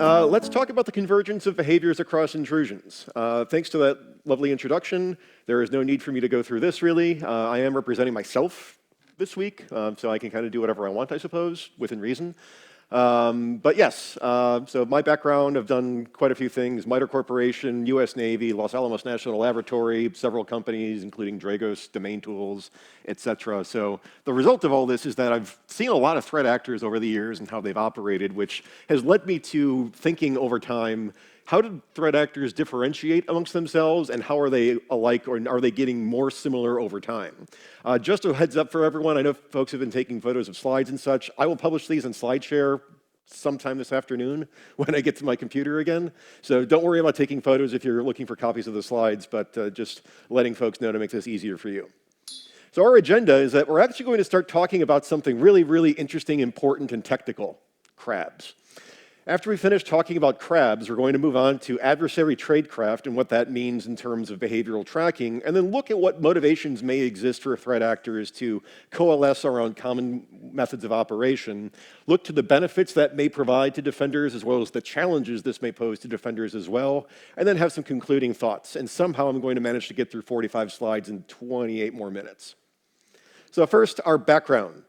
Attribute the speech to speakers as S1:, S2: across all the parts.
S1: Let's talk about the convergence of behaviors across intrusions. Thanks to that lovely introduction, there is no need for me to go through this, really. I am representing myself this week, so I can kind of do whatever I want, I suppose, within reason. But yes, so my background, I've done quite a few things: MITRE Corporation, US Navy, Los Alamos National Laboratory, several companies, including Dragos, DomainTools, etc. So the result of all this is that I've seen a lot of threat actors over the years and how they've operated, which has led me to thinking over time, how did threat actors differentiate amongst themselves, and how are they alike, or are they getting more similar over time? Just a heads up for everyone, I know folks have been taking photos of slides and such. I will publish these in SlideShare sometime this afternoon when I get to my computer again. So don't worry about taking photos if you're looking for copies of the slides, but just letting folks know to make this easier for you. So our agenda is that we're actually going to start talking about something really, really interesting, important, and technical: crabs. After we finish talking about crabs, we're going to move on to adversary tradecraft and what that means in terms of behavioral tracking, and then look at what motivations may exist for threat actors to coalesce around common methods of operation, look to the benefits that may provide to defenders as well as the challenges this may pose to defenders as well, and then have some concluding thoughts. And somehow I'm going to manage to get through 45 slides in 28 more minutes. So first, our background: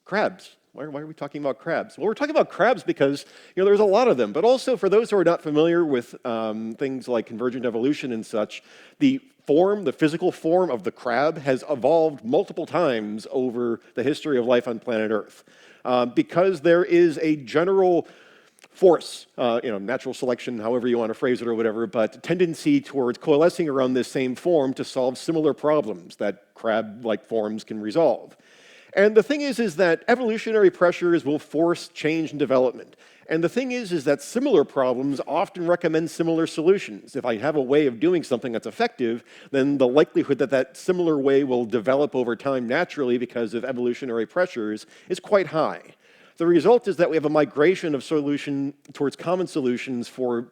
S1: crabs. Why are we talking about crabs? Well, we're talking about crabs because there's a lot of them, but also for those who are not familiar with things like convergent evolution and such, the physical form of the crab has evolved multiple times over the history of life on planet Earth. Because there is a general force, natural selection, however you want to phrase it or whatever, but tendency towards coalescing around this same form to solve similar problems that crab-like forms can resolve. And the thing is that evolutionary pressures will force change and development. And the thing is that similar problems often recommend similar solutions. If I have a way of doing something that's effective, then the likelihood that that similar way will develop over time naturally because of evolutionary pressures is quite high. The result is that we have a migration of solution towards common solutions for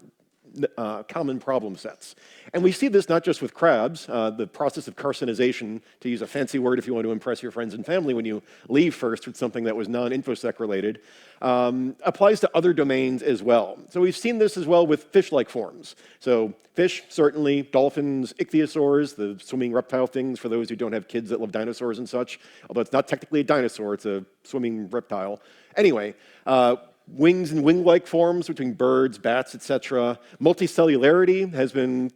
S1: common problem sets. And we see this not just with crabs. The process of carcinization, to use a fancy word if you want to impress your friends and family when you leave first with something that was non-InfoSec related, applies to other domains as well. So we've seen this as well with fish-like forms. So fish, certainly, dolphins, ichthyosaurs, the swimming reptile things for those who don't have kids that love dinosaurs and such, although it's not technically a dinosaur, it's a swimming reptile. Anyway, wings and wing-like forms between birds, bats, etc. Multicellularity has been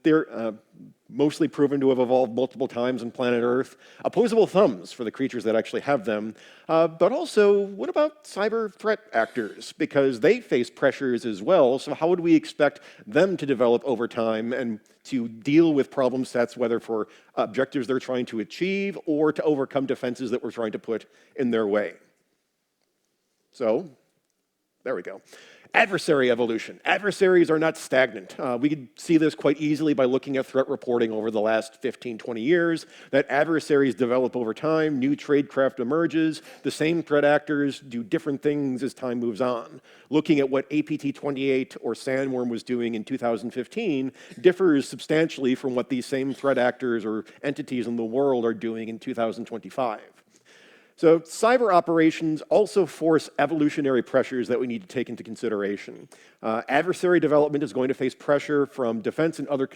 S1: mostly proven to have evolved multiple times on planet Earth. Opposable thumbs for the creatures that actually have them. But also, what about cyber threat actors? Because they face pressures as well, so how would we expect them to develop over time and to deal with problem sets, whether for objectives they're trying to achieve or to overcome defenses that we're trying to put in their way? So, there we go. Adversary evolution. Adversaries are not stagnant. We could see this quite easily by looking at threat reporting over the last 15, 20 years, that adversaries develop over time, new tradecraft emerges, the same threat actors do different things as time moves on. Looking at what ATT&CK or Sandworm was doing in 2015 differs substantially from what these same threat actors or entities in the world are doing in 2025. So cyber operations also force evolutionary pressures that we need to take into consideration. Adversary development is going to face pressure from defense and other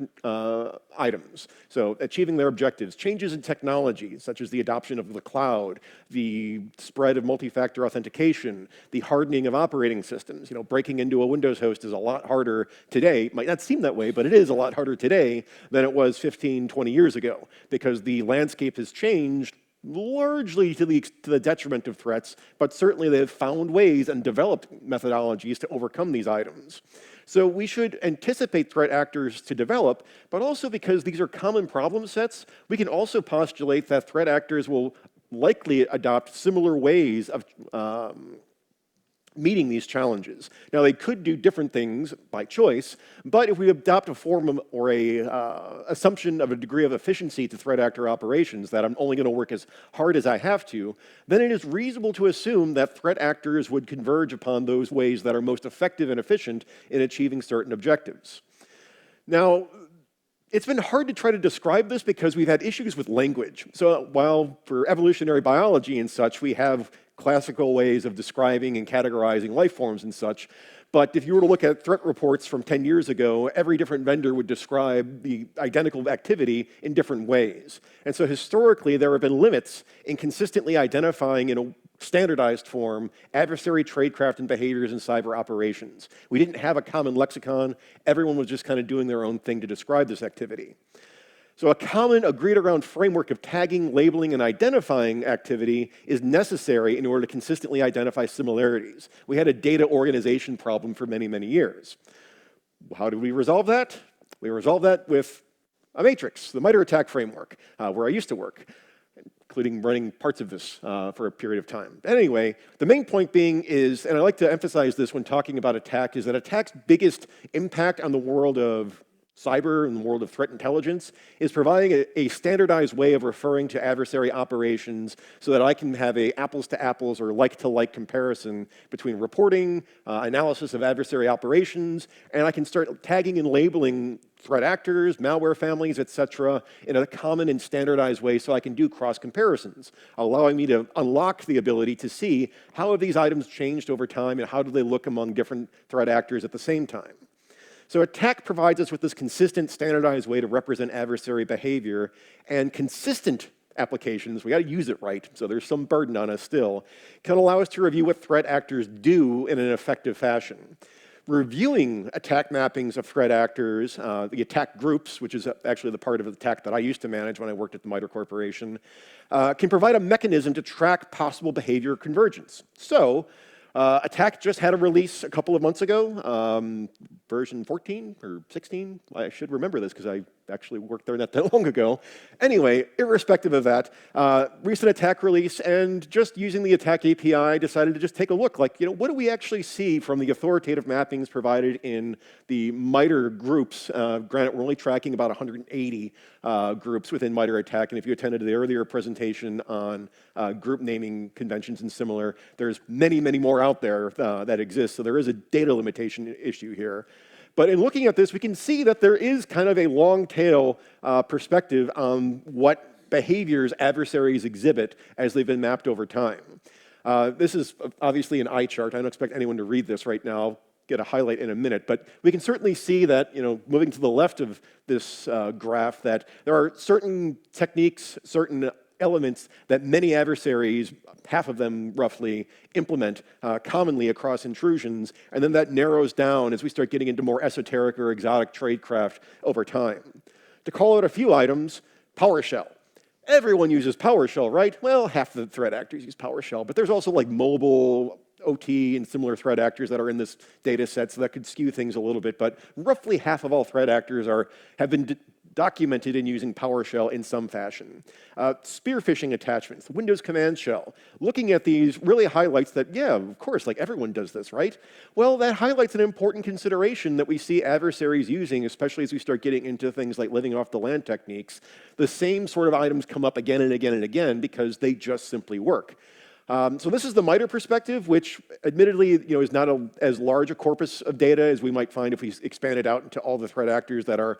S1: items. So achieving their objectives, changes in technology, such as the adoption of the cloud, the spread of multi-factor authentication, the hardening of operating systems. Breaking into a Windows host is a lot harder today. It might not seem that way, but it is a lot harder today than it was 15, 20 years ago, because the landscape has changed largely to the detriment of threats, but certainly they've found ways and developed methodologies to overcome these items. So we should anticipate threat actors to develop, but also because these are common problem sets, we can also postulate that threat actors will likely adopt similar ways of meeting these challenges. Now, they could do different things by choice, but if we adopt a form or a assumption of a degree of efficiency to threat actor operations, that I'm only going to work as hard as I have to, then it is reasonable to assume that threat actors would converge upon those ways that are most effective and efficient in achieving certain objectives. Now, it's been hard to try to describe this because we've had issues with language. So while for evolutionary biology and such, we have classical ways of describing and categorizing life forms and such. But if you were to look at threat reports from 10 years ago, every different vendor would describe the identical activity in different ways. And so historically, there have been limits in consistently identifying in a standardized form adversary tradecraft and behaviors in cyber operations. We didn't have a common lexicon. Everyone was just kind of doing their own thing to describe this activity. So a common agreed-around framework of tagging, labeling, and identifying activity is necessary in order to consistently identify similarities. We had a data organization problem for many, many years. How did we resolve that? We resolved that with a matrix, the MITRE attack framework, where I used to work, including running parts of this for a period of time. Anyway, the main point being is, and I like to emphasize this when talking about attack, is that attack's biggest impact on the world of cyber and the world of threat intelligence is providing a standardized way of referring to adversary operations so that I can have a apples to apples or like to like comparison between reporting, analysis of adversary operations, and I can start tagging and labeling threat actors, malware families, etc., in a common and standardized way so I can do cross comparisons, allowing me to unlock the ability to see how have these items changed over time and how do they look among different threat actors at the same time. So attack provides us with this consistent, standardized way to represent adversary behavior, and consistent applications, we got to use it right, so there's some burden on us still, can allow us to review what threat actors do in an effective fashion. Reviewing attack mappings of threat actors, the attack groups, which is actually the part of the attack that I used to manage when I worked at the MITRE Corporation, can provide a mechanism to track possible behavior convergence. So, Attack just had a release a couple of months ago, version 14 or 16. I should remember this because I actually worked there not that long ago. Anyway, irrespective of that, recent attack release, and just using the attack API, I decided to just take a look, like, what do we actually see from the authoritative mappings provided in the MITRE groups? Granted, we're only tracking about 180 groups within MITRE attack, and if you attended the earlier presentation on group naming conventions and similar, there's many, many more out there that exist, so there is a data limitation issue here. But in looking at this, we can see that there is kind of a long tail perspective on what behaviors adversaries exhibit as they've been mapped over time. This is obviously an eye chart. I don't expect anyone to read this right now. I'll get a highlight in a minute, but we can certainly see that, moving to the left of this graph, that there are certain techniques, certain elements that many adversaries, half of them roughly, implement commonly across intrusions, and then that narrows down as we start getting into more esoteric or exotic tradecraft over time. To call out a few items, PowerShell. Everyone uses PowerShell, right? Well, half the threat actors use PowerShell, but there's also like mobile, OT, and similar threat actors that are in this data set, so that could skew things a little bit, but roughly half of all threat actors have been documented in using PowerShell in some fashion. Spear phishing attachments, Windows command shell. Looking at these really highlights that, yeah, of course, like everyone does this, right? Well, that highlights an important consideration that we see adversaries using, especially as we start getting into things like living off the land techniques. The same sort of items come up again and again and again because they just simply work. So this is the MITRE perspective, which admittedly is not as large a corpus of data as we might find if we expand it out into all the threat actors that are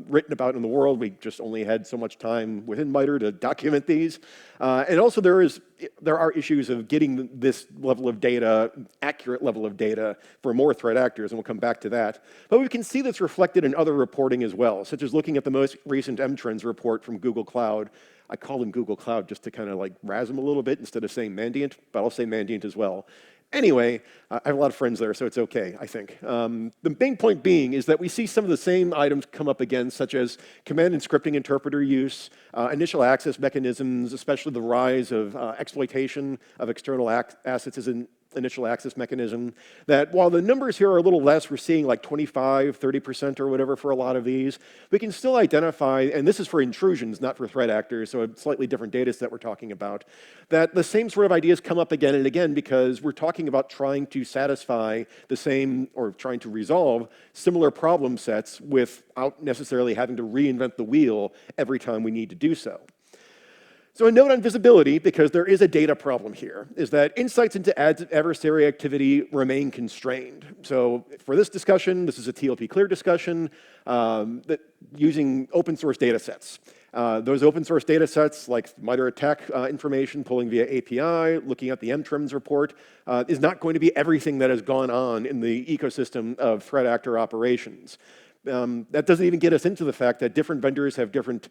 S1: written about in the world. We just only had so much time within MITRE to document these. And also there are issues of getting this level of data, accurate level of data, for more threat actors, and we'll come back to that. But we can see this reflected in other reporting as well, such as looking at the most recent M-Trends report from Google Cloud. I call them Google Cloud just to kind of like razz them a little bit instead of saying Mandiant, but I'll say Mandiant as well. Anyway, I have a lot of friends there, so it's okay, I think. The main point being is that we see some of the same items come up again, such as command and scripting interpreter use, initial access mechanisms, especially the rise of exploitation of external assets as an initial access mechanism, that while the numbers here are a little less, we're seeing like 25, 30% or whatever for a lot of these, we can still identify, and this is for intrusions, not for threat actors, so a slightly different data set we're talking about, that the same sort of ideas come up again and again because we're talking about trying to satisfy the same, or trying to resolve similar problem sets without necessarily having to reinvent the wheel every time we need to do so. So a note on visibility, because there is a data problem here, is that insights into adversary activity remain constrained. So for this discussion, this is a TLP clear discussion, that using open source data sets. Those open source data sets like MITRE attack information pulling via API, looking at the MTRIMS report, is not going to be everything that has gone on in the ecosystem of threat actor operations. That doesn't even get us into the fact that different vendors have different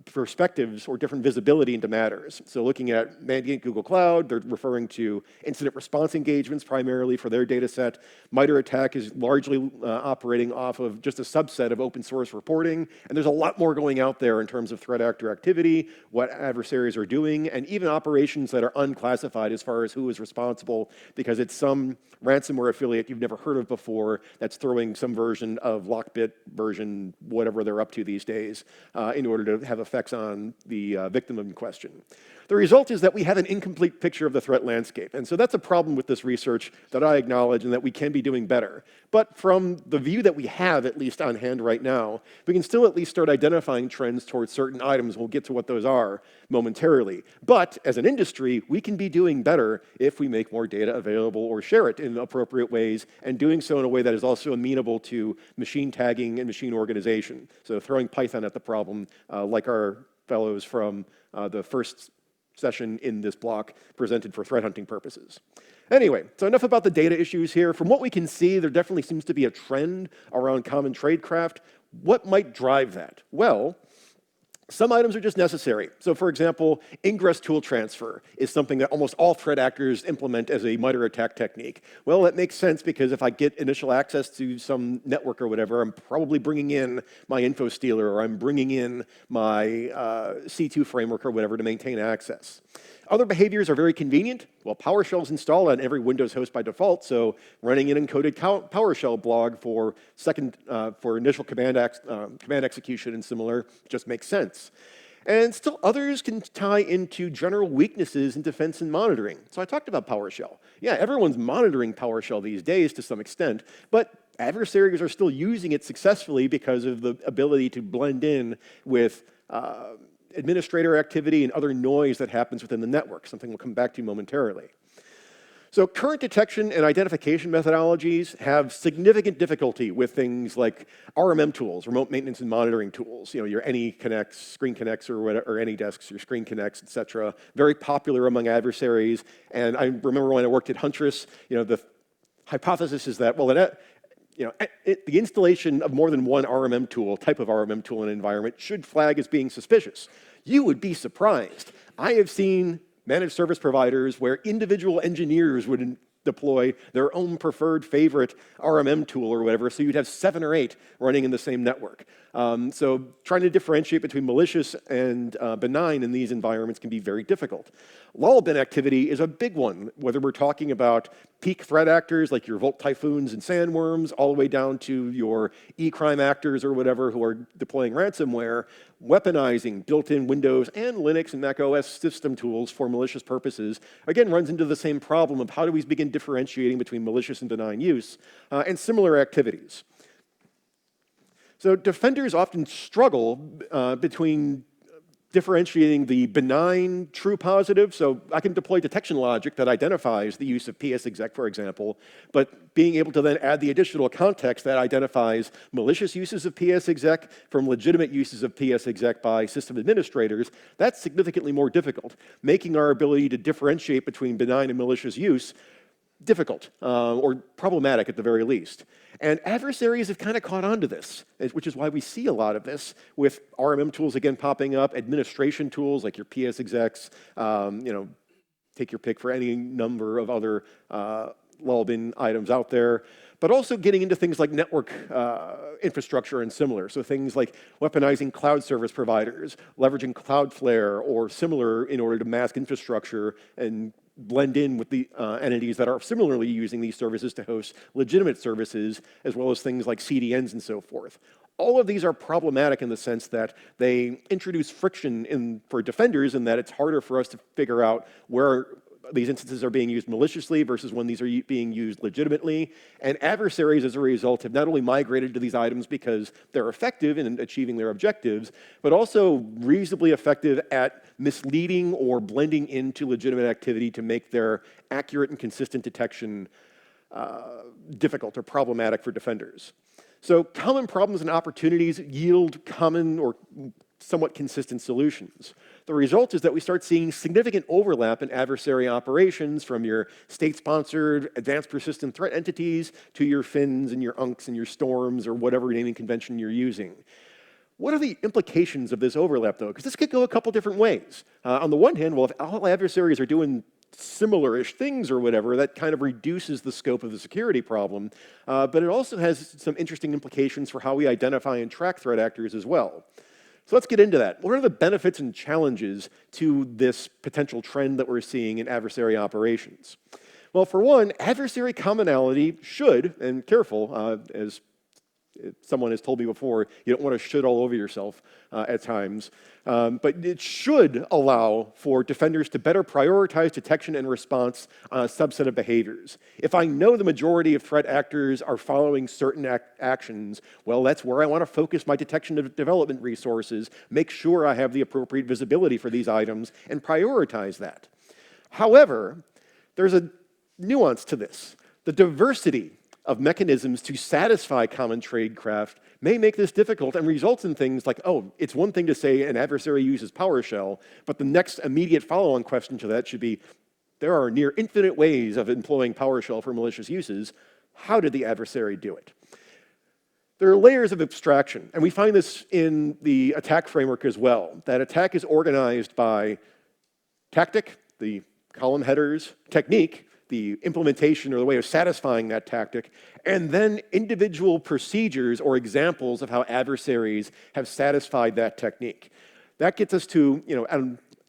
S1: perspectives or different visibility into matters. So looking at Mandiant Google Cloud, they're referring to incident response engagements primarily for their data set. MITRE attack is largely operating off of just a subset of open source reporting. And there's a lot more going out there in terms of threat actor activity, what adversaries are doing, and even operations that are unclassified as far as who is responsible, because it's some ransomware affiliate you've never heard of before that's throwing some version of Lockbit version, whatever they're up to these days, in order to have effects on the victim in question. The result is that we have an incomplete picture of the threat landscape. And so that's a problem with this research that I acknowledge and that we can be doing better. But from the view that we have, at least on hand right now, we can still at least start identifying trends towards certain items. We'll get to what those are momentarily. But as an industry, we can be doing better if we make more data available or share it in appropriate ways, and doing so in a way that is also amenable to machine tagging and machine organization. So throwing Python at the problem, like our fellows from the first session in this block presented for threat hunting purposes. Anyway, so enough about the data issues here. From what we can see, there definitely seems to be a trend around common tradecraft. What might drive that? Well, some items are just necessary. So for example, ingress tool transfer is something that almost all threat actors implement as a MITRE attack technique. Well, that makes sense because if I get initial access to some network or whatever, I'm probably bringing in my info stealer, or I'm bringing in my C2 framework or whatever to maintain access. Other behaviors are very convenient. Well, PowerShell's installed on every Windows host by default, so running an encoded PowerShell blog for initial command execution and similar just makes sense. And still others can tie into general weaknesses in defense and monitoring. So I talked about PowerShell. Yeah, everyone's monitoring PowerShell these days to some extent, but adversaries are still using it successfully because of the ability to blend in with administrator activity and other noise that happens within the network, something we'll come back to momentarily. So current detection and identification methodologies have significant difficulty with things like RMM tools, remote maintenance and monitoring tools, your AnyConnects, Screen Connects, or AnyDesks, or Screen Connects, et cetera. Very popular among adversaries. And I remember when I worked at Huntress, the hypothesis is that, well, the installation of more than one RMM tool, type of RMM tool in an environment, should flag as being suspicious. You would be surprised. I have seen managed service providers where individual engineers would deploy their own preferred favorite RMM tool or whatever, so you'd have 7 or 8 running in the same network. So trying to differentiate between malicious and benign in these environments can be very difficult. Lull-bin activity is a big one, whether we're talking about peak threat actors like your Volt Typhoons and Sandworms, all the way down to your e-crime actors or whatever who are deploying ransomware. Weaponizing built-in Windows and Linux and Mac OS system tools for malicious purposes, again, runs into the same problem of how do we begin differentiating between malicious and benign use, and similar activities. So defenders often struggle between differentiating the benign true positive. So I can deploy detection logic that identifies the use of ps-exec, for example, but being able to then add the additional context that identifies malicious uses of ps-exec from legitimate uses of ps-exec by system administrators, that's significantly more difficult, making our ability to differentiate between benign and malicious use difficult, or problematic at the very least. And adversaries have kind of caught on to this, which is why we see a lot of this with RMM tools again popping up, administration tools like your ps-execs, take your pick for any number of other lull-bin items out there, but also getting into things like network infrastructure and similar. So things like weaponizing cloud service providers, leveraging Cloudflare or similar in order to mask infrastructure and blend in with the entities that are similarly using these services to host legitimate services, as well as things like CDNs and so forth. All of these are problematic in the sense that they introduce friction for defenders, in that it's harder for us to figure out where these instances are being used maliciously versus when these are being used legitimately. And adversaries, as a result, have not only migrated to these items because they're effective in achieving their objectives, but also reasonably effective at misleading or blending into legitimate activity to make their accurate and consistent detection difficult or problematic for defenders. So common problems and opportunities yield common or somewhat consistent solutions. The result is that we start seeing significant overlap in adversary operations from your state-sponsored advanced persistent threat entities to your FINs and your UNCs and your storms or whatever naming convention you're using. What are the implications of this overlap, though? Because this could go a couple different ways. On the one hand, well, if all adversaries are doing similar-ish things or whatever, that kind of reduces the scope of the security problem. But it also has some interesting implications for how we identify and track threat actors as well. So let's get into that. What are the benefits and challenges to this potential trend that we're seeing in adversary operations? Well, for one, adversary commonality should, and careful, as someone has told me before, you don't want to should all over yourself at times, but it should allow for defenders to better prioritize detection and response on a subset of behaviors. If I know the majority of threat actors are following certain actions, well, that's where I want to focus my detection and development resources, make sure I have the appropriate visibility for these items, and prioritize that. However, there's a nuance to this. The diversity of mechanisms to satisfy common tradecraft may make this difficult and results in things like, oh, it's one thing to say an adversary uses PowerShell, but the next immediate follow-on question to that should be, there are near infinite ways of employing PowerShell for malicious uses. How did the adversary do it? There are layers of abstraction, and we find this in the attack framework as well. That attack is organized by tactic, the column headers, technique, the implementation or the way of satisfying that tactic, and then individual procedures or examples of how adversaries have satisfied that technique. That gets us to,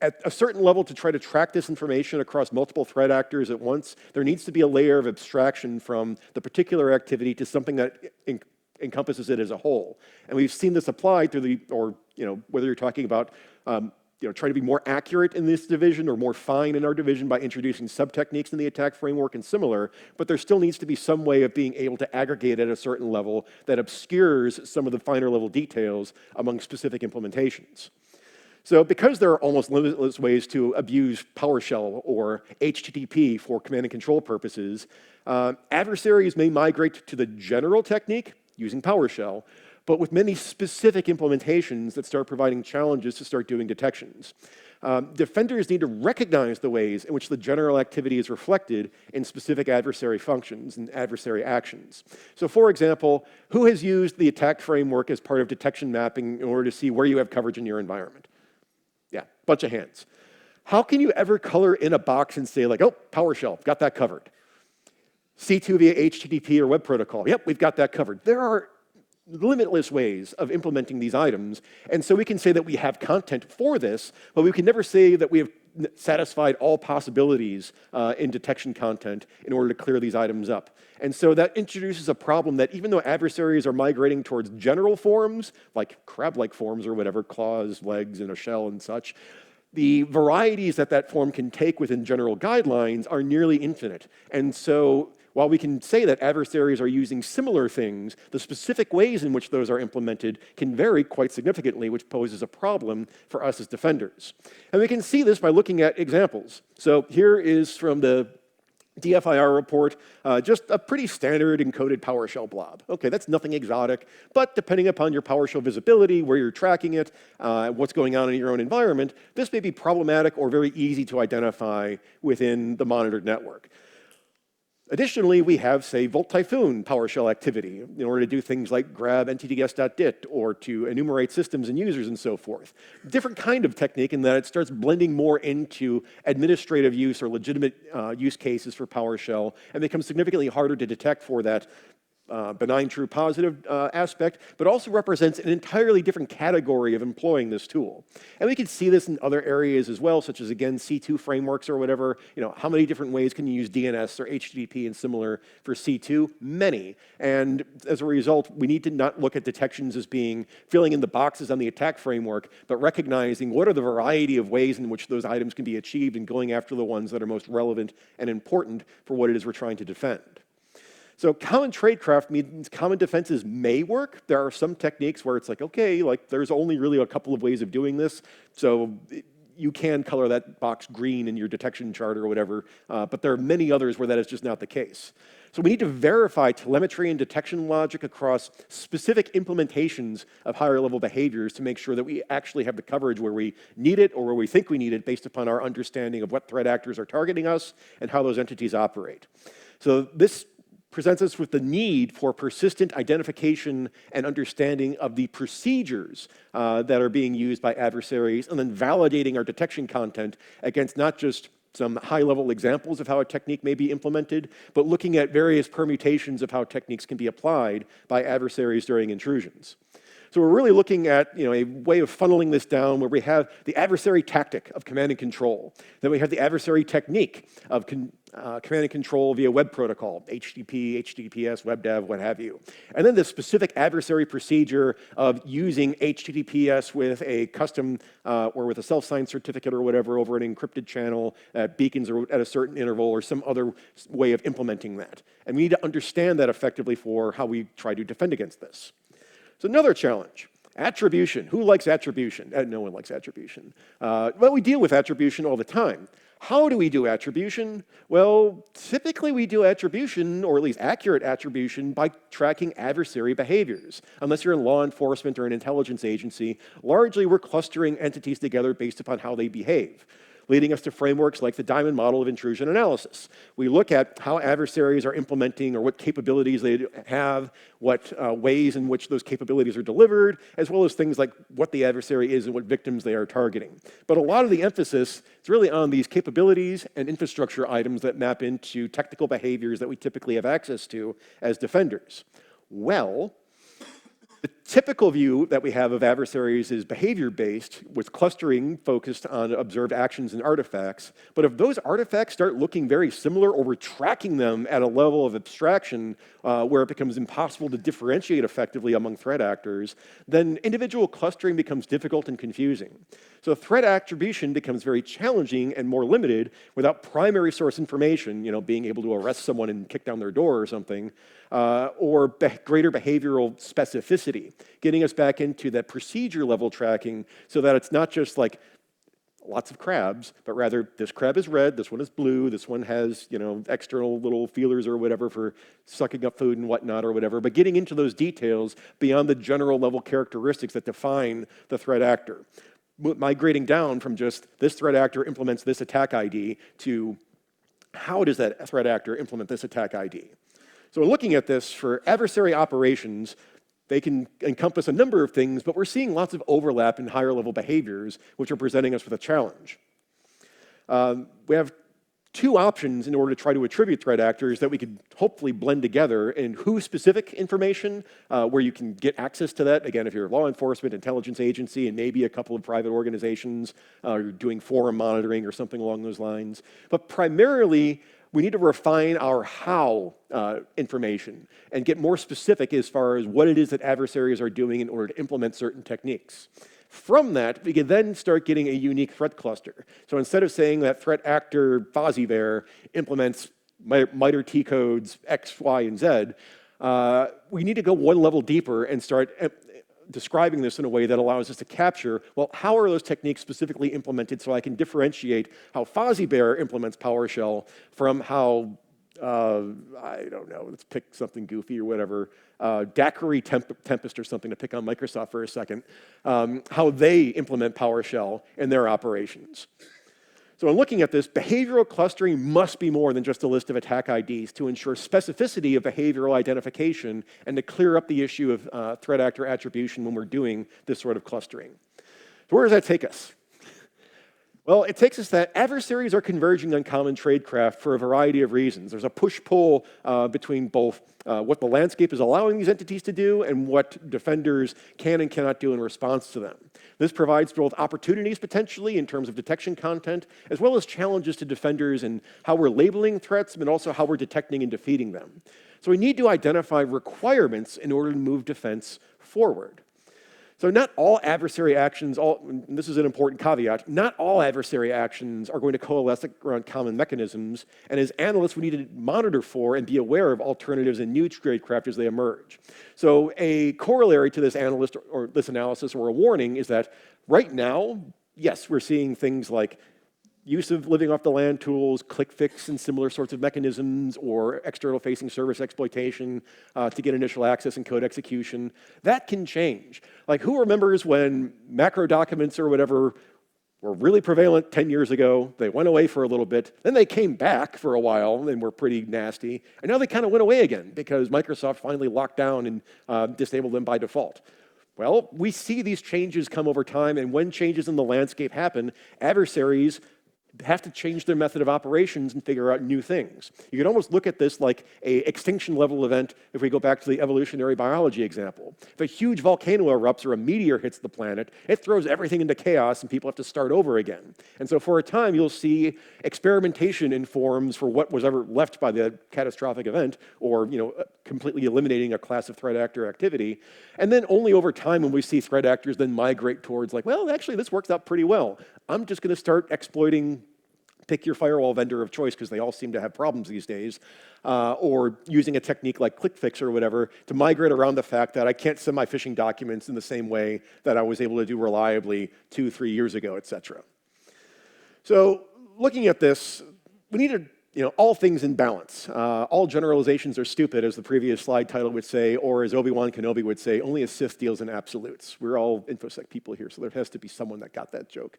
S1: at a certain level, to try to track this information across multiple threat actors at once, there needs to be a layer of abstraction from the particular activity to something that encompasses it as a whole. And we've seen this applied through whether you're talking about trying to be more accurate in this division or more fine in our division by introducing sub-techniques in the attack framework and similar, but there still needs to be some way of being able to aggregate at a certain level that obscures some of the finer level details among specific implementations. So because there are almost limitless ways to abuse PowerShell or HTTP for command and control purposes, adversaries may migrate to the general technique using PowerShell, but with many specific implementations that start providing challenges to start doing detections. Defenders need to recognize the ways in which the general activity is reflected in specific adversary functions and adversary actions. So for example, who has used the attack framework as part of detection mapping in order to see where you have coverage in your environment? Yeah, bunch of hands. How can you ever color in a box and say like, oh, PowerShell, got that covered. C2 via HTTP or web protocol, yep, we've got that covered. There are limitless ways of implementing these items, and so we can say that we have content for this, but we can never say that we have satisfied all possibilities in detection content in order to clear these items up. And so that introduces a problem that even though adversaries are migrating towards general forms, like crab-like forms or whatever, claws, legs, and a shell and such, the varieties that that form can take within general guidelines are nearly infinite. And so while we can say that adversaries are using similar things, the specific ways in which those are implemented can vary quite significantly, which poses a problem for us as defenders. And we can see this by looking at examples. So here is from the DFIR report, just a pretty standard encoded PowerShell blob. Okay, that's nothing exotic, but depending upon your PowerShell visibility, where you're tracking it, what's going on in your own environment, this may be problematic or very easy to identify within the monitored network. Additionally, we have, say, Volt Typhoon PowerShell activity in order to do things like grab ntds.dit or to enumerate systems and users and so forth. Different kind of technique in that it starts blending more into administrative use or legitimate use cases for PowerShell and becomes significantly harder to detect for that benign true positive aspect, but also represents an entirely different category of employing this tool. And we can see this in other areas as well, such as, again, C2 frameworks or whatever. How many different ways can you use DNS or HTTP and similar for C2? Many. And as a result, we need to not look at detections as being filling in the boxes on the attack framework, but recognizing what are the variety of ways in which those items can be achieved and going after the ones that are most relevant and important for what it is we're trying to defend. So common tradecraft means common defenses may work. There are some techniques where it's like, okay, like there's only really a couple of ways of doing this. So you can color that box green in your detection chart or whatever, but there are many others where that is just not the case. So we need to verify telemetry and detection logic across specific implementations of higher level behaviors to make sure that we actually have the coverage where we need it or where we think we need it based upon our understanding of what threat actors are targeting us and how those entities operate. So this presents us with the need for persistent identification and understanding of the procedures that are being used by adversaries, and then validating our detection content against not just some high-level examples of how a technique may be implemented, but looking at various permutations of how techniques can be applied by adversaries during intrusions. So we're really looking at a way of funneling this down where we have the adversary tactic of command and control. Then we have the adversary technique of command and control via web protocol, HTTP, HTTPS, WebDev, what have you. And then the specific adversary procedure of using HTTPS with a custom or with a self-signed certificate or whatever over an encrypted channel, beacons or at a certain interval or some other way of implementing that. And we need to understand that effectively for how we try to defend against this. So another challenge, attribution. Who likes attribution? No one likes attribution. Well, we deal with attribution all the time. How do we do attribution? Well, typically we do attribution, or at least accurate attribution, by tracking adversary behaviors. Unless you're in law enforcement or an intelligence agency, largely we're clustering entities together based upon how they behave, leading us to frameworks like the Diamond model of intrusion analysis. We look at how adversaries are implementing or what capabilities they have, what ways in which those capabilities are delivered, as well as things like what the adversary is and what victims they are targeting. But a lot of the emphasis is really on these capabilities and infrastructure items that map into technical behaviors that we typically have access to as defenders. Well, the typical view that we have of adversaries is behavior-based, with clustering focused on observed actions and artifacts. But if those artifacts start looking very similar, or we're tracking them at a level of abstraction where it becomes impossible to differentiate effectively among threat actors, then individual clustering becomes difficult and confusing. So threat attribution becomes very challenging and more limited without primary source information, being able to arrest someone and kick down their door or something, or greater behavioral specificity, getting us back into that procedure level tracking so that it's not just like lots of crabs, but rather this crab is red, this one is blue, this one has external little feelers or whatever for sucking up food and whatnot or whatever, but getting into those details beyond the general level characteristics that define the threat actor. Migrating down from just this threat actor implements this attack ID to how does that threat actor implement this attack ID? So we're looking at this for adversary operations. They can encompass a number of things, but we're seeing lots of overlap in higher level behaviors, which are presenting us with a challenge. We have two options in order to try to attribute threat actors that we could hopefully blend together in who-specific information, where you can get access to that. Again, if you're a law enforcement, intelligence agency, and maybe a couple of private organizations, you're doing forum monitoring or something along those lines. But primarily, we need to refine our how information and get more specific as far as what it is that adversaries are doing in order to implement certain techniques. From that, we can then start getting a unique threat cluster. So instead of saying that threat actor FozzyBear implements MITRE T codes X, Y, and Z, we need to go one level deeper and start describing this in a way that allows us to capture, well, how are those techniques specifically implemented so I can differentiate how FozzyBear implements PowerShell from how, I don't know, let's pick something goofy or whatever, Daiquiri Tempest or something, to pick on Microsoft for a second, how they implement PowerShell in their operations. So in looking at this, behavioral clustering must be more than just a list of attack IDs to ensure specificity of behavioral identification and to clear up the issue of threat actor attribution when we're doing this sort of clustering. So where does that take us? Well, it takes us that adversaries are converging on common tradecraft for a variety of reasons. There's a push-pull between both what the landscape is allowing these entities to do and what defenders can and cannot do in response to them. This provides both opportunities potentially in terms of detection content, as well as challenges to defenders in how we're labeling threats, but also how we're detecting and defeating them. So we need to identify requirements in order to move defense forward. So not all adversary actions, and this is an important caveat, not all adversary actions are going to coalesce around common mechanisms, and as analysts, we need to monitor for and be aware of alternatives and new tradecraft as they emerge. So a corollary to this analysis or a warning is that right now, yes, we're seeing things like use of living off the land tools, click fix and similar sorts of mechanisms, or external facing service exploitation to get initial access and code execution. That can change. Like, who remembers when macro documents or whatever were really prevalent 10 years ago? They went away for a little bit, then they came back for a while and were pretty nasty, and now they kind of went away again because Microsoft finally locked down and disabled them by default. Well, we see these changes come over time, and when changes in the landscape happen, adversaries have to change their method of operations and figure out new things. You can almost look at this like an extinction level event if we go back to the evolutionary biology example. If a huge volcano erupts or a meteor hits the planet, it throws everything into chaos and people have to start over again. And so for a time, you'll see experimentation in forms for what was ever left by the catastrophic event, or completely eliminating a class of threat actor activity. And then only over time when we see threat actors then migrate towards like, well, actually this works out pretty well. I'm just going to start exploiting, pick your firewall vendor of choice because they all seem to have problems these days, or using a technique like click fix or whatever to migrate around the fact that I can't send my phishing documents in the same way that I was able to do reliably 2-3 years ago, et cetera. So looking at this, we need to all things in balance. All generalizations are stupid, as the previous slide title would say, or as Obi-Wan Kenobi would say, only a Sith deals in absolutes. We're all InfoSec people here, so there has to be someone that got that joke.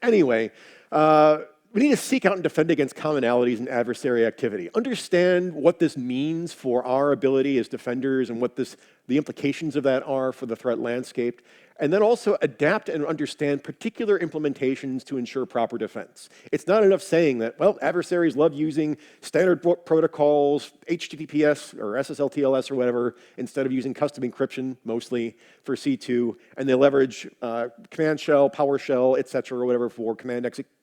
S1: Anyway, we need to seek out and defend against commonalities and adversary activity. Understand what this means for our ability as defenders and what the implications of that are for the threat landscape. And then also adapt and understand particular implementations to ensure proper defense. It's not enough saying that, well, adversaries love using standard protocols, HTTPS or SSL/TLS or whatever, instead of using custom encryption, mostly for C2, and they leverage command shell, PowerShell, et cetera, or whatever for command execution,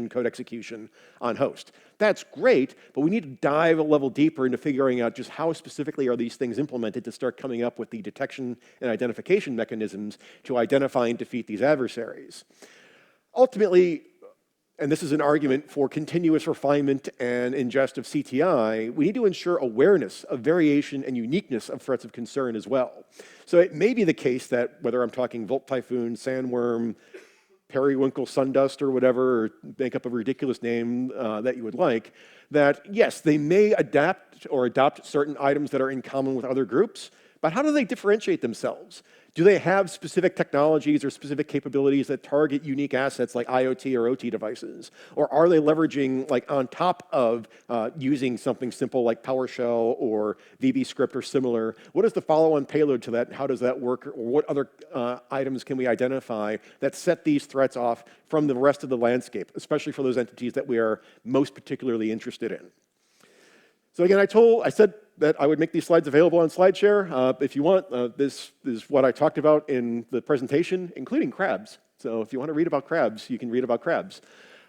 S1: code execution on host. That's great, but we need to dive a level deeper into figuring out just how specifically are these things implemented to start coming up with the detection and identification mechanisms to identify and defeat these adversaries. Ultimately, and this is an argument for continuous refinement and ingest of CTI, we need to ensure awareness of variation and uniqueness of threats of concern as well. So it may be the case that whether I'm talking Volt Typhoon, Sandworm, periwinkle sundust or whatever, or make up a ridiculous name that you would like, that yes, they may adapt or adopt certain items that are in common with other groups, but how do they differentiate themselves? Do they have specific technologies or specific capabilities that target unique assets like IoT or OT devices? Or are they leveraging, like on top of using something simple like PowerShell or VBScript or similar? What is the follow-on payload to that? How does that work? Or what other items can we identify that set these threats off from the rest of the landscape, especially for those entities that we are most particularly interested in? So again, I said that I would make these slides available on SlideShare. If you want, this is what I talked about in the presentation, including crabs. So if you want to read about crabs, you can read about crabs.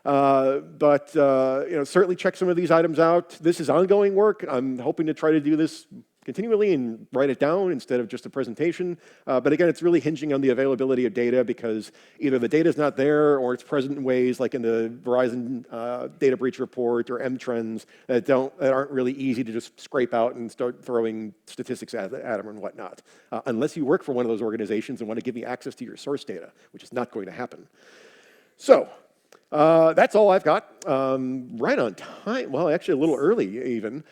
S1: Certainly check some of these items out. This is ongoing work. I'm hoping to try to do this continually and write it down instead of just a presentation. But again, it's really hinging on the availability of data because either the data is not there or it's present in ways like in the Verizon data breach report or M-Trends that aren't really easy to just scrape out and start throwing statistics at them and whatnot. Unless you work for one of those organizations and want to give me access to your source data, which is not going to happen. So that's all I've got. Right on time. Well, actually a little early even.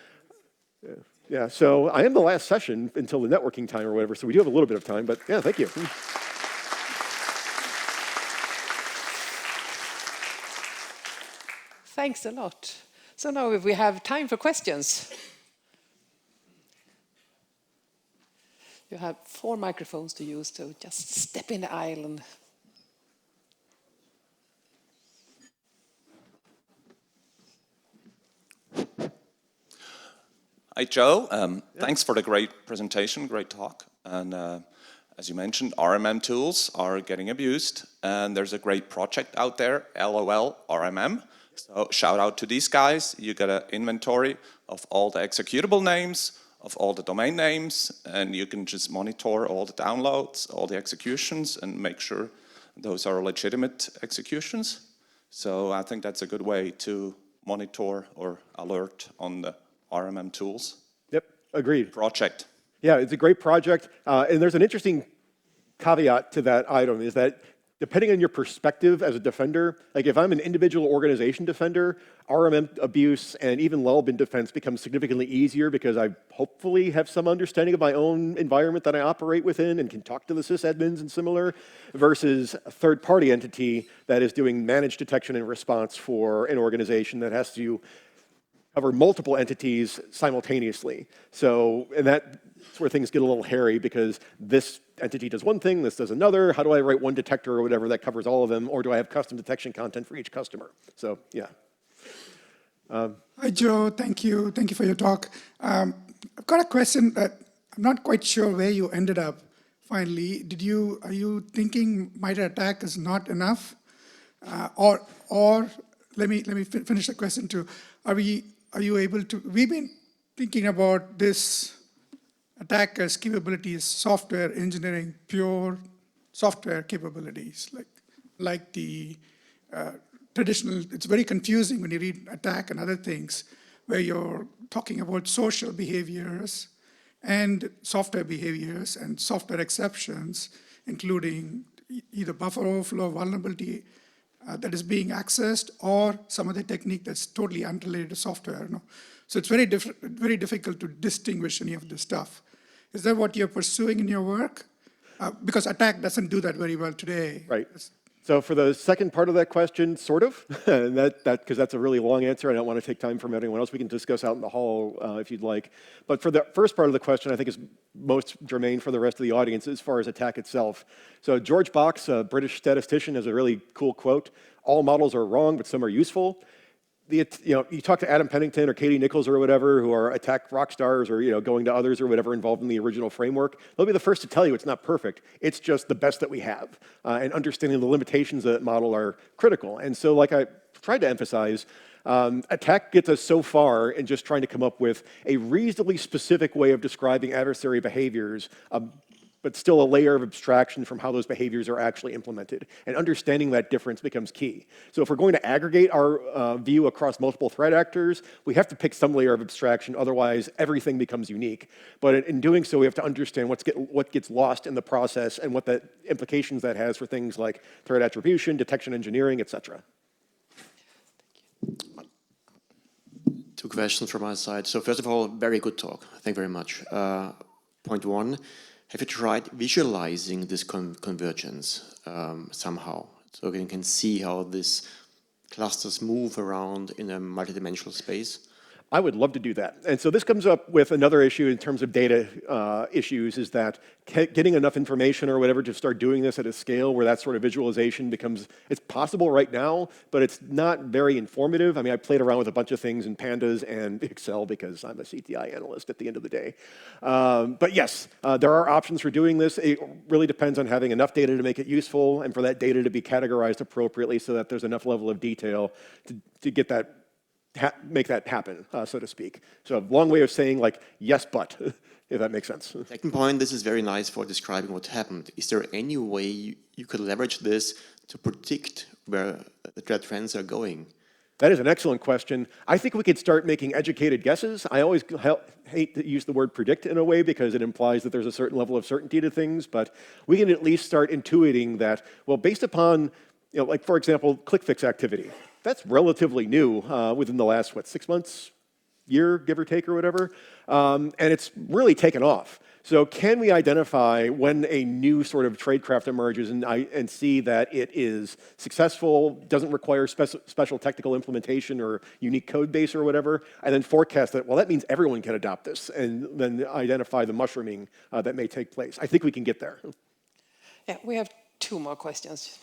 S1: Yeah, so I am the last session until the networking time or whatever, so we do have a little bit of time, but yeah, thank you.
S2: Thanks a lot. So now we have time for questions. You have 4 microphones to use, so just step in the aisle and...
S3: Hi, Joe. Thanks for the great presentation, great talk. And as you mentioned, RMM tools are getting abused. And there's a great project out there, LOL RMM. So shout out to these guys. You get an inventory of all the executable names, of all the domain names, and you can just monitor all the downloads, all the executions, and make sure those are legitimate executions. So I think that's a good way to monitor or alert on the RMM tools.
S1: Yep, agreed.
S3: Project.
S1: Yeah, it's a great project. And there's an interesting caveat to that item is that depending on your perspective as a defender, like if I'm an individual organization defender, RMM abuse and even lull-bin defense becomes significantly easier because I hopefully have some understanding of my own environment that I operate within and can talk to the sysadmins and similar, versus a third-party entity that is doing managed detection and response for an organization that has to cover multiple entities simultaneously. So, and that's where things get a little hairy because this entity does one thing, this does another. How do I write one detector or whatever that covers all of them? Or do I have custom detection content for each customer? So, yeah.
S4: Hi, Joe. Thank you. Thank you for your talk. I've got a question that I'm not quite sure where you ended up finally. Are you thinking MITRE ATT&CK is not enough? Or let me finish the question too. Are you able to, we've been thinking about this attackers' capabilities, software engineering, pure software capabilities, like the traditional, it's very confusing when you read attack and other things, where you're talking about social behaviors and software behaviors and software exceptions, including either buffer overflow, vulnerability that is being accessed, or some other technique that's totally unrelated to software. No? So it's very difficult to distinguish any of this stuff. Is that what you're pursuing in your work? Because attack doesn't do that very well today.
S1: Right. So for the second part of that question, sort of, and because that's a really long answer. I don't want to take time from anyone else. We can discuss out in the hall if you'd like. But for the first part of the question, I think is most germane for the rest of the audience as far as attack itself. So George Box, a British statistician, has a really cool quote: "All models are wrong, but some are useful." You talk to Adam Pennington or Katie Nichols or whatever, who are attack rock stars or going to others or whatever involved in the original framework. They'll be the first to tell you it's not perfect. It's just the best that we have. And understanding the limitations of that model are critical. And so, like I tried to emphasize, attack gets us so far in just trying to come up with a reasonably specific way of describing adversary behaviors, but still a layer of abstraction from how those behaviors are actually implemented. And understanding that difference becomes key. So if we're going to aggregate our view across multiple threat actors, we have to pick some layer of abstraction, otherwise everything becomes unique. But in doing so, we have to understand what gets lost in the process and what the implications that has for things like threat attribution, detection engineering, et cetera.
S5: Two questions from my side. So first of all, very good talk. Thank you very much. Point one, have you tried visualizing this convergence somehow? So you can see how these clusters move around in a multidimensional space?
S1: I would love to do that. And so this comes up with another issue in terms of data issues, is that getting enough information or whatever to start doing this at a scale where that sort of visualization becomes, it's possible right now, but it's not very informative. I mean, I played around with a bunch of things in Pandas and Excel because I'm a CTI analyst at the end of the day. But yes, there are options for doing this. It really depends on having enough data to make it useful and for that data to be categorized appropriately so that there's enough level of detail to get that, make that happen, so to speak. So a long way of saying, like, yes, but, if that makes sense.
S5: Second point, this is very nice for describing what happened. Is there any way you could leverage this to predict where the threat trends are going?
S1: That is an excellent question. I think we could start making educated guesses. I always hate to use the word predict in a way because it implies that there's a certain level of certainty to things, but we can at least start intuiting that, well, based upon, like, for example, click fix activity. That's relatively new within the last, 6 months, year, give or take or whatever, and it's really taken off. So can we identify when a new sort of tradecraft emerges and see that it is successful, doesn't require special technical implementation or unique code base or whatever, and then forecast that, well, that means everyone can adopt this, and then identify the mushrooming that may take place. I think we can get there.
S2: Yeah, we have 2 more questions.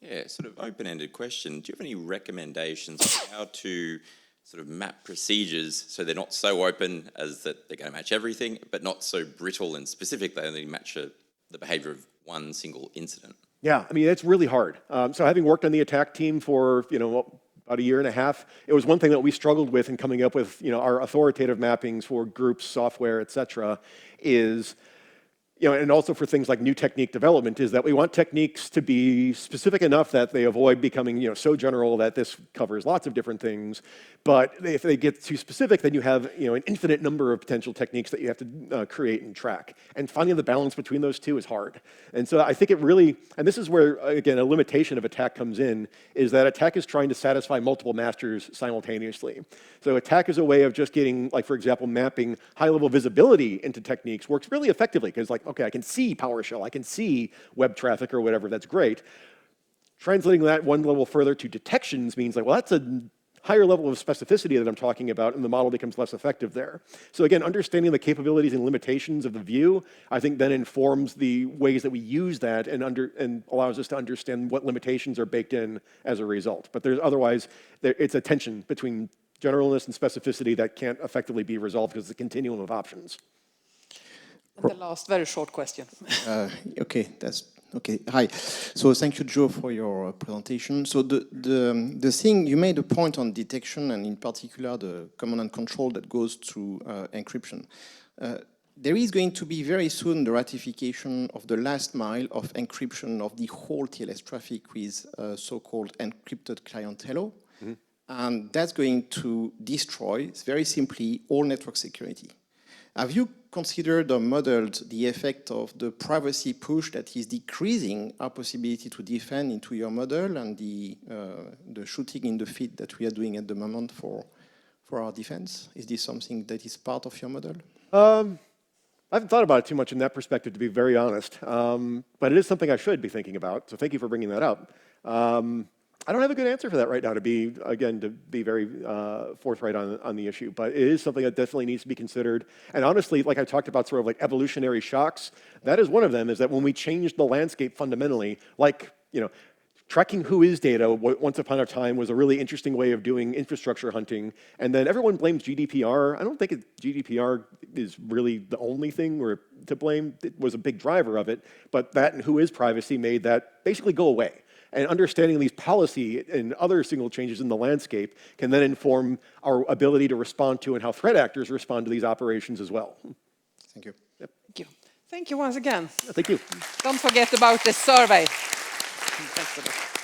S6: Yeah, sort of open-ended question. Do you have any recommendations on how to sort of map procedures so they're not so open as that they're going to match everything, but not so brittle and specific they only match the behavior of one single incident?
S1: Yeah, I mean, it's really hard. So having worked on the attack team for, about a year and a half, it was one thing that we struggled with in coming up with, our authoritative mappings for groups, software, et cetera, is and also for things like new technique development, is that we want techniques to be specific enough that they avoid becoming, so general that this covers lots of different things. But if they get too specific, then you have, an infinite number of potential techniques that you have to create and track. And finding the balance between those two is hard. And so I think it really, and this is where, again, a limitation of ATT&CK comes in, is that ATT&CK is trying to satisfy multiple masters simultaneously. So ATT&CK is a way of just getting, like, for example, mapping high-level visibility into techniques works really effectively, because, like, okay, I can see PowerShell, I can see web traffic or whatever, that's great. Translating that one level further to detections means, like, well, that's a higher level of specificity that I'm talking about, and the model becomes less effective there. So again, understanding the capabilities and limitations of the view, I think then informs the ways that we use that and allows us to understand what limitations are baked in as a result. But otherwise, it's a tension between generalness and specificity that can't effectively be resolved because it's a continuum of options.
S2: And the last very short question.
S7: Okay, that's okay. Hi. So thank you, Joe, for your presentation. So the thing, you made a point on detection, and in particular the command and control that goes through encryption. There is going to be very soon the ratification of the last mile of encryption of the whole TLS traffic with so-called encrypted client hello. Mm-hmm. And that's going to destroy, very simply, all network security. Have you considered or modeled the effect of the privacy push that is decreasing our possibility to defend into your model, and the shooting in the feet that we are doing at the moment for our defense? Is this something that is part of your model?
S1: I haven't thought about it too much in that perspective, to be very honest. But it is something I should be thinking about, so thank you for bringing that up. I don't have a good answer for that right now, to be very forthright on the issue, but it is something that definitely needs to be considered. And honestly, like I talked about sort of like evolutionary shocks, that is one of them, is that when we changed the landscape fundamentally, like, tracking who is data once upon a time was a really interesting way of doing infrastructure hunting, and then everyone blames GDPR. I don't think GDPR is really the only thing to blame. It was a big driver of it, but that and who is privacy made that basically go away. And understanding these policy and other signal changes in the landscape can then inform our ability to respond to and how threat actors respond to these operations as well.
S7: Thank you.
S1: Yep.
S2: Thank you. Thank you once again.
S1: Thank you.
S2: Don't forget about the survey. Thanks a lot.